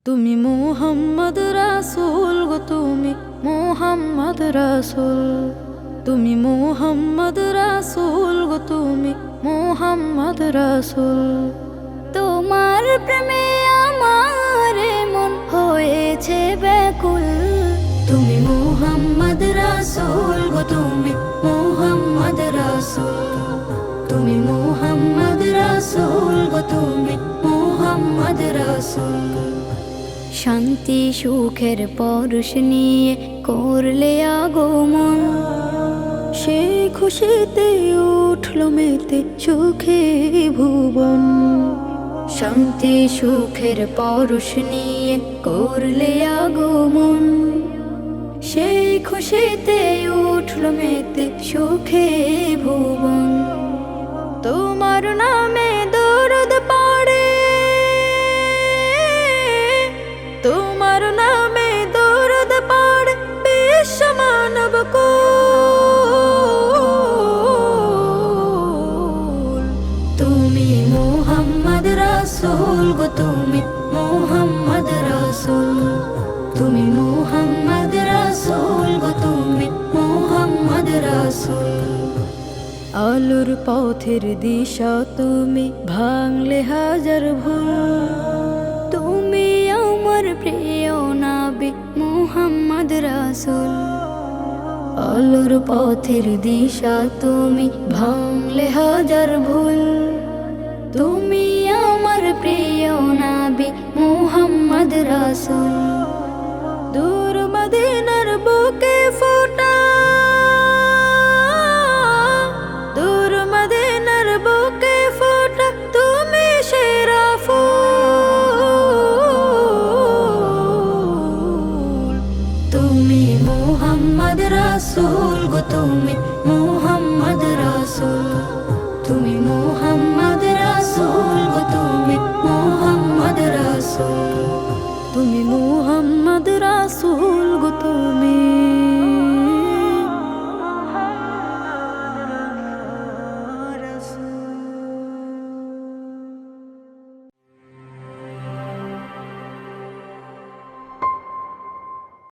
তুমি মুহাম্মদ রাসূল গো, তুমি মুহাম্মদ রাসূল। তুমি মুহাম্মদ রাসূল গো, তুমি মুহাম্মদ রাসূল। তোমার প্রেমে আমার মন হয়েছে ব্যাকুল। তুমি মুহাম্মদ রাসূল গো, তুমি মুহাম্মদ রাসূল। তুমি মুহাম্মদ রাসূল গো, তুমি মুহাম্মদ রাসূল। শান্তি সুখের পরশ নিয়ে করলে আগমন, সেই খুশিতে উঠল মেতে সুখে ভুবন। শান্তি সুখের পরশ নিয়ে করলে আগমন, সেই খুশিতে উঠল মেতে সুখে ভুবন। তোমার নামে দরুদ পড়ে, তোমার নামে দরুদ পড়ে বিশ্ব মানব কুল। তুমি মুহাম্মদ রাসূল গো, তুমি মুহাম্মদ রাসূল। তুমি মুহাম্মদ রাসূল গো, তুমি মুহাম্মদ রাসূল। আলোর পথের দিশা তুমি, ভাঙলে হাজার ভুল। তুমি আমার প্রিয় নবী মুহাম্মদ রাসূল। আলোর পথের দিশা তুমি, ভাঙলে হাজার ভুল। তুমি আমার প্রিয় নবী মুহাম্মদ রাসূল। দূর মদিনার বুকে ফোটা, দূর মদিনার বুকে ফোটা তুমি সেরা ফুল। তুমি মুহাম্মদ রাসূল গো, তুমি মুহাম্মদ রাসূল। তুমি মুহাম্মদ রাসূল গো, তুমি মুহাম্মদ রাসূল। তুমি মুহাম্মদ রাসূল গো।